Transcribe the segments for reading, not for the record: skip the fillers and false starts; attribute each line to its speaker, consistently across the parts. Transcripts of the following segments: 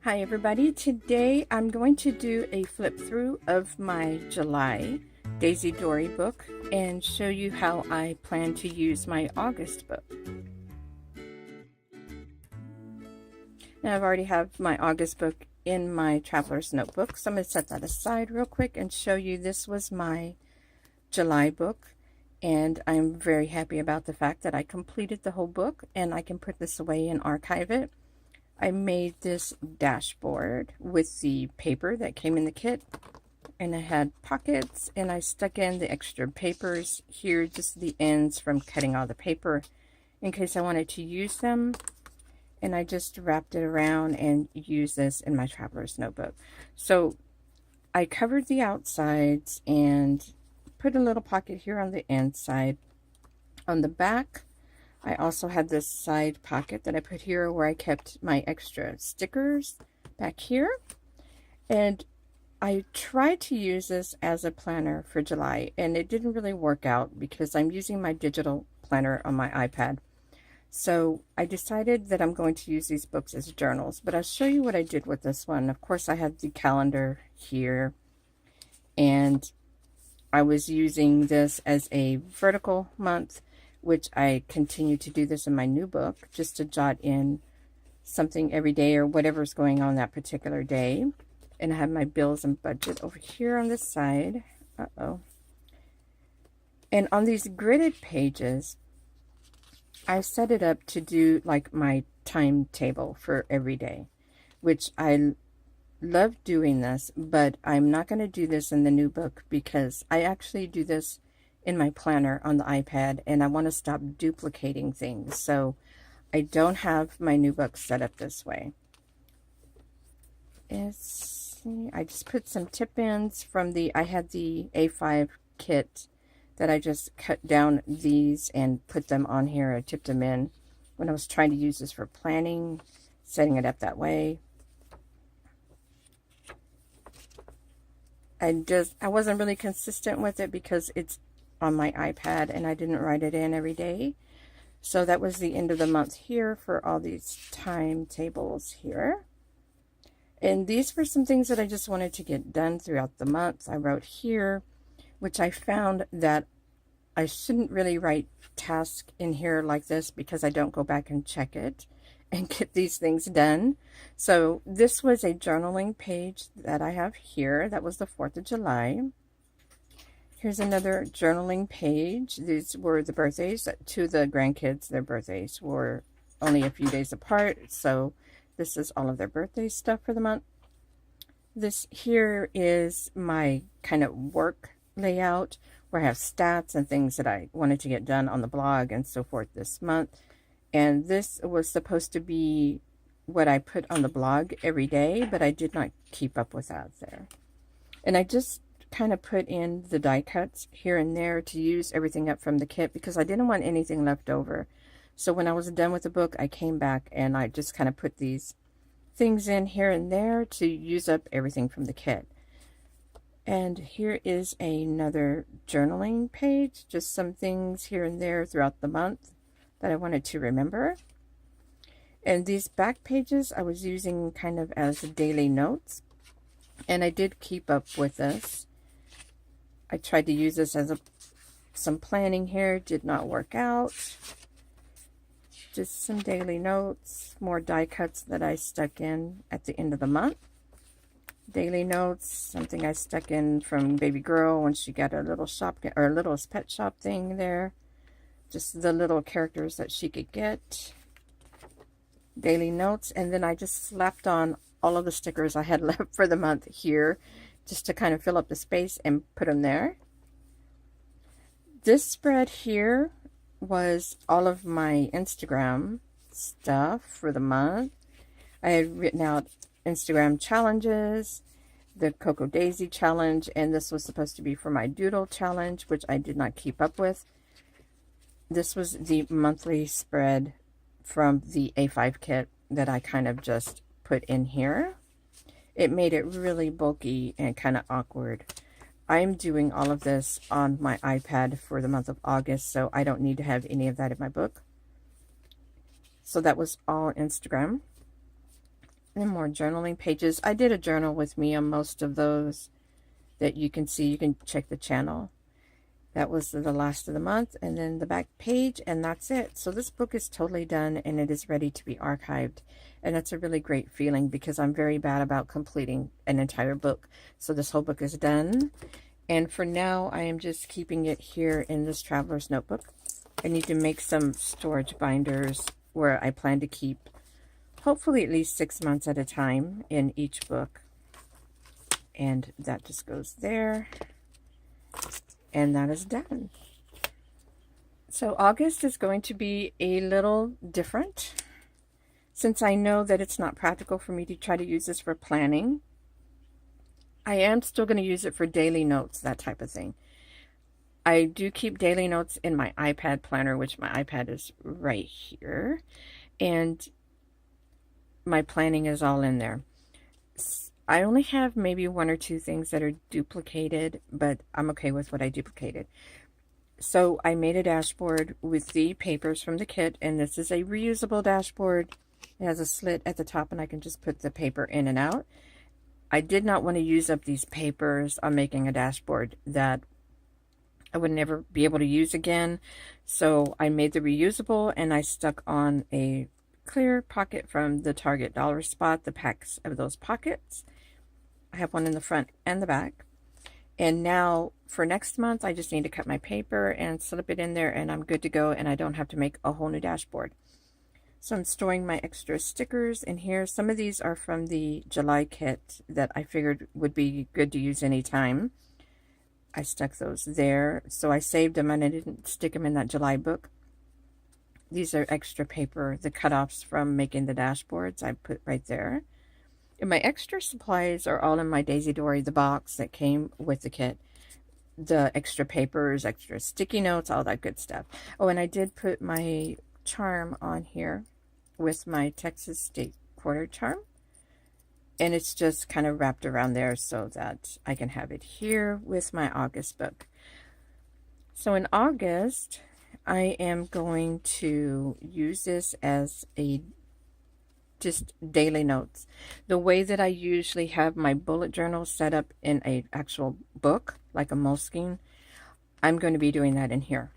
Speaker 1: Hi everybody, today I'm going to do a flip through of my July Daisy Dori book and show you how I plan to use my August book. Now I've already have my August book in my traveler's notebook, so I'm going to set that aside real quick and show you this was my July book, and I'm very happy about the fact that I completed the whole book and I can put this away and archive it. I made this dashboard with the paper that came in the kit, and I had pockets, and I stuck in the extra papers here, just the ends from cutting all the paper in case I wanted to use them. And I just wrapped it around and used this in my traveler's notebook. So I covered the outsides and put a little pocket here on the inside. On the back, I also had this side pocket that I put here where I kept my extra stickers back here. And I tried to use this as a planner for July, and it didn't really work out because I'm using my digital planner on my iPad. So I decided that I'm going to use these books as journals, but I'll show you what I did with this one. Of course, I had the calendar here, and I was using this as a vertical month, which I continue to do this in my new book, just to jot in something every day or whatever's going on that particular day. And I have my bills and budget over here on this side. And on these gridded pages, I set it up to do like my timetable for every day, which I love doing this, but I'm not going to do this in the new book because I actually do this in my planner on the iPad, and I want to stop duplicating things, so I don't have my new book set up this way. I just put some tip ends from I had the A5 kit that I just cut down these and put them on here. I tipped them in when I was trying to use this for planning, setting it up that way. I wasn't really consistent with it because it's on my iPad and I didn't write it in every day. So that was the end of the month here for all these timetables here. And these were some things that I just wanted to get done throughout the month. I wrote here, which I found that I shouldn't really write tasks in here like this because I don't go back and check it and get these things done. So this was a journaling page that I have here. That was the 4th of July. Here's another journaling page. These were the birthdays to the grandkids. Their birthdays were only a few days apart, so this is all of their birthday stuff for the month. This here is my kind of work layout where I have stats and things that I wanted to get done on the blog and so forth this month. And this was supposed to be what I put on the blog every day, but I did not keep up with that there. And I just kind of put in the die cuts here and there to use everything up from the kit because I didn't want anything left over. So when I was done with the book, I came back and I just kind of put these things in here and there to use up everything from the kit. And here is another journaling page, just some things here and there throughout the month that I wanted to remember. And these back pages I was using kind of as daily notes, and I did keep up with this. I tried to use this as some planning here, did not work out. Just some daily notes, more die cuts that I stuck in at the end of the month. Daily notes, something I stuck in from baby girl when she got a little shop or a little pet shop thing there. Just the little characters that she could get. Daily notes, and then I just slapped on all of the stickers I had left for the month here, just to kind of fill up the space and put them there. This spread here was all of my Instagram stuff for the month. I had written out Instagram challenges, the Cocoa Daisy challenge, and this was supposed to be for my doodle challenge, which I did not keep up with. This was the monthly spread from the A5 kit that I kind of just put in here. It made it really bulky and kind of awkward. I'm doing all of this on my iPad for the month of August, so I don't need to have any of that in my book. So that was all Instagram. And more journaling pages. I did a journal with me on most of those that you can see. You can check the channel. That was the last of the month, and then the back page, and that's it. So this book is totally done, and it is ready to be archived. And that's a really great feeling because I'm very bad about completing an entire book. So this whole book is done. And for now, I am just keeping it here in this traveler's notebook. I need to make some storage binders where I plan to keep hopefully at least 6 months at a time in each book. And that just goes there. And that is done. So August is going to be a little different. Since I know that it's not practical for me to try to use this for planning, I am still going to use it for daily notes, that type of thing. I do keep daily notes in my iPad planner, which my iPad is right here. And my planning is all in there. I only have maybe 1 or 2 things that are duplicated, but I'm okay with what I duplicated. So I made a dashboard with the papers from the kit, and this is a reusable dashboard. It has a slit at the top, and I can just put the paper in and out. I did not want to use up these papers on making a dashboard that I would never be able to use again. So I made the reusable, and I stuck on a clear pocket from the Target dollar spot, the packs of those pockets. I have one in the front and the back. And now for next month, I just need to cut my paper and slip it in there, and I'm good to go, and I don't have to make a whole new dashboard. So I'm storing my extra stickers in here. Some of these are from the July kit that I figured would be good to use anytime. I stuck those there. So I saved them and I didn't stick them in that July book. These are extra paper, the cutoffs from making the dashboards I put right there. And my extra supplies are all in my Daisy Dori, the box that came with the kit. The extra papers, extra sticky notes, all that good stuff. Oh, and I did put my charm on here with my Texas State Quarter charm. And it's just kind of wrapped around there so that I can have it here with my August book. So in August, I am going to use this as a just daily notes. The way that I usually have my bullet journal set up in a actual book, like a Moleskine, I'm going to be doing that in here.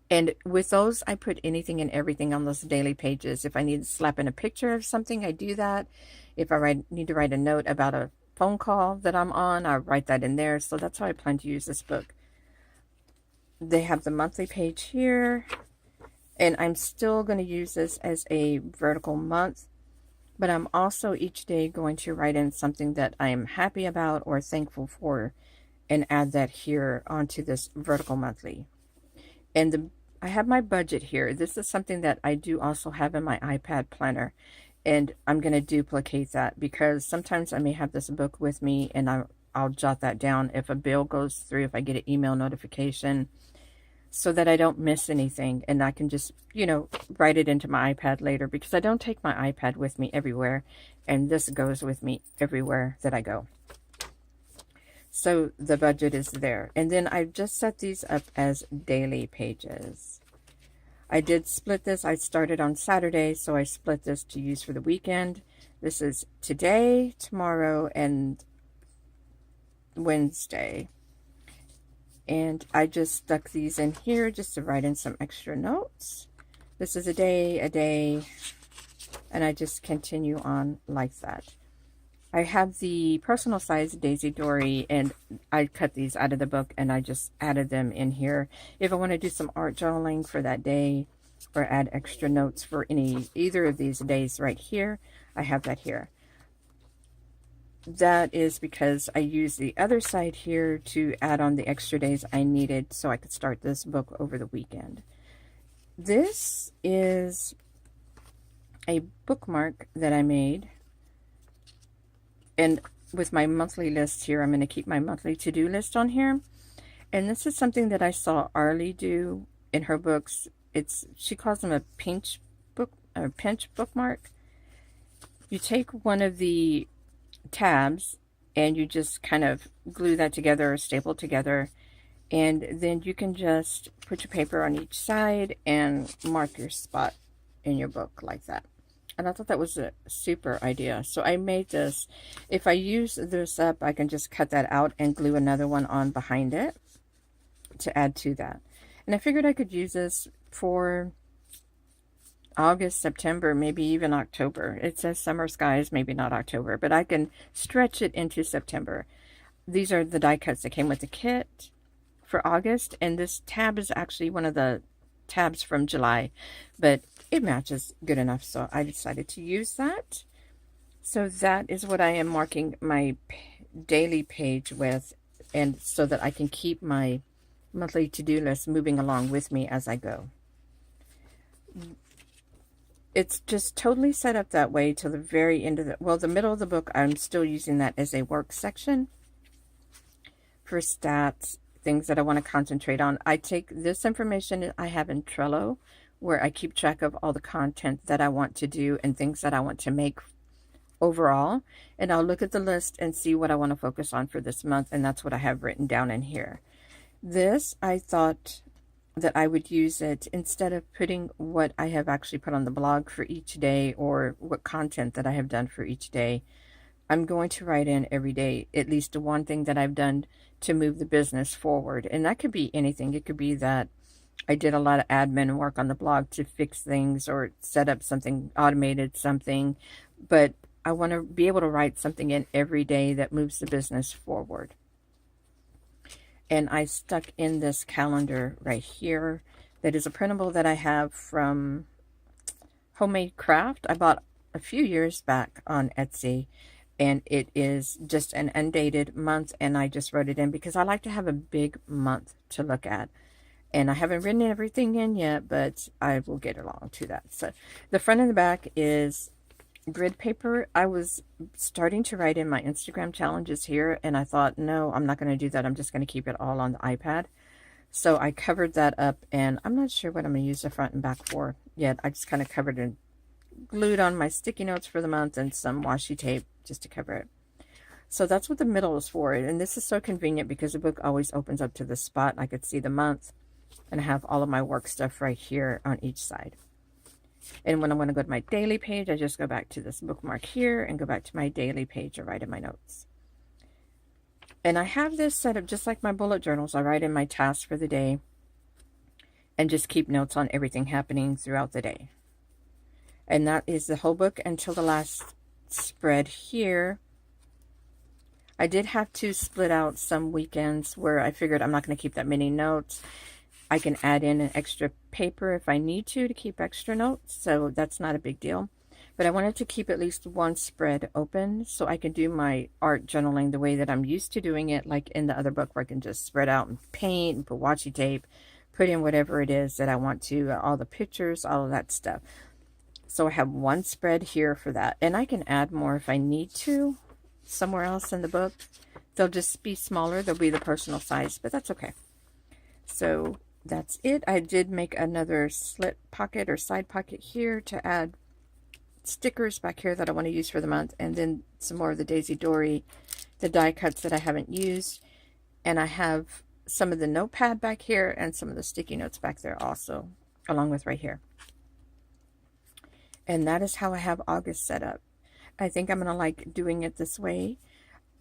Speaker 1: And with those, I put anything and everything on those daily pages. If I need to slap in a picture of something, I do that. If I need to write a note about a phone call that I'm on, I write that in there. So that's how I plan to use this book. They have the monthly page here. And I'm still going to use this as a vertical month. But I'm also each day going to write in something that I am happy about or thankful for and add that here onto this vertical monthly. And I have my budget here. This is something that I do also have in my iPad planner. And I'm going to duplicate that because sometimes I may have this book with me and I'll jot that down if a bill goes through, if I get an email notification, so that I don't miss anything. And I can just, you know, write it into my iPad later because I don't take my iPad with me everywhere. And this goes with me everywhere that I go. So the budget is there. And then I've just set these up as daily pages. I did split this. I started on Saturday, so I split this to use for the weekend. This is today, tomorrow, and Wednesday. And I just stuck these in here just to write in some extra notes. This is a day, and I just continue on like that. I have the personal size Daisy Dori, and I cut these out of the book, and I just added them in here. If I want to do some art journaling for that day, or add extra notes for either of these days right here, I have that here. That is because I use the other side here to add on the extra days I needed so I could start this book over the weekend. This is a bookmark that I made. And with my monthly list here, I'm going to keep my monthly to-do list on here. And this is something that I saw Arlie do in her books. She calls them a pinch bookmark. You take one of the tabs and you just kind of glue that together or staple together. And then you can just put your paper on each side and mark your spot in your book like that. And I thought that was a super idea. So I made this. If I use this up, I can just cut that out and glue another one on behind it to add to that. And I figured I could use this for August, September, maybe even October. It says summer skies, maybe not October, but I can stretch it into September. These are the die cuts that came with the kit for August, and this tab is actually one of the tabs from July, but it matches good enough, so I decided to use that. So that is what I am marking my daily page with, and so that I can keep my monthly to-do list moving along with me as I go. It's just totally set up that way till the very end of the middle of the book. I'm still using that as a work section for stats, things that I want to concentrate on. I take this information I have in Trello, where I keep track of all the content that I want to do and things that I want to make overall. And I'll look at the list and see what I want to focus on for this month. And that's what I have written down in here. This, I thought that I would use it instead of putting what I have actually put on the blog for each day or what content that I have done for each day. I'm going to write in every day at least one thing that I've done to move the business forward. And that could be anything. It could be that I did a lot of admin work on the blog to fix things or set up something, automated something. But I want to be able to write something in every day that moves the business forward. And I stuck in this calendar right here that is a printable that I have from Homemade Craft. I bought a few years back on Etsy, and it is just an undated month, and I just wrote it in because I like to have a big month to look at. And I haven't written everything in yet, but I will get along to that. So the front and the back is grid paper. I was starting to write in my Instagram challenges here, and I thought, no, I'm not going to do that. I'm just going to keep it all on the iPad. So I covered that up, and I'm not sure what I'm going to use the front and back for yet. I just kind of covered and glued on my sticky notes for the month and some washi tape just to cover it. So that's what the middle is for. And this is so convenient because the book always opens up to the spot. I could see the month, and I have all of my work stuff right here on each side. And when I want to go to my daily page, I just go back to this bookmark here and go back to my daily page and write in my notes. And I have this set up just like my bullet journals. I write in my tasks for the day and just keep notes on everything happening throughout the day. And that is the whole book until the last spread here. I did have to split out some weekends where I figured I'm not going to keep that many notes. I can add in an extra paper if I need to keep extra notes, so that's not a big deal. But I wanted to keep at least one spread open so I can do my art journaling the way that I'm used to doing it, like in the other book where I can just spread out and paint and put washi tape, put in whatever it is that I want to, all the pictures, all of that stuff. So I have one spread here for that, and I can add more if I need to somewhere else in the book. They'll just be smaller. They'll be the personal size, but that's okay. So that's it. I did make another slit pocket or side pocket here to add stickers back here that I want to use for the month, and then some more of the Daisy Dori, the die cuts that I haven't used. And I have some of the notepad back here and some of the sticky notes back there also, along with right here. And that is how I have August set up. I think I'm going to like doing it this way.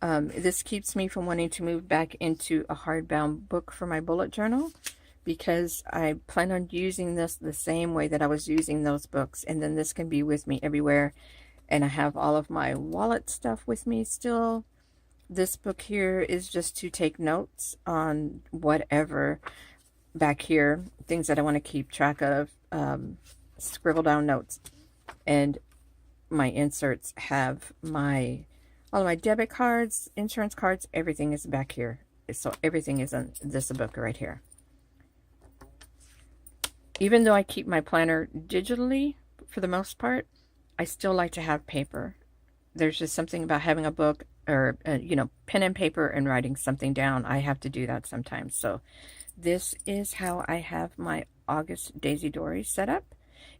Speaker 1: This keeps me from wanting to move back into a hardbound book for my bullet journal, because I plan on using this the same way that I was using those books. And then this can be with me everywhere. And I have all of my wallet stuff with me still. This book here is just to take notes on whatever back here, things that I want to keep track of, scribble down notes. And my inserts have all of my debit cards, insurance cards, everything is back here. So everything is in this book right here. Even though I keep my planner digitally for the most part, I still like to have paper. There's just something about having a book or, pen and paper and writing something down. I have to do that sometimes. So this is how I have my August Daisy Dori set up.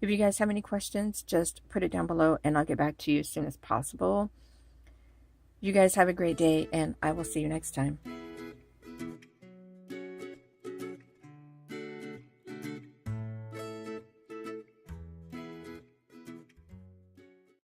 Speaker 1: If you guys have any questions, just put it down below and I'll get back to you as soon as possible. You guys have a great day, and I will see you next time.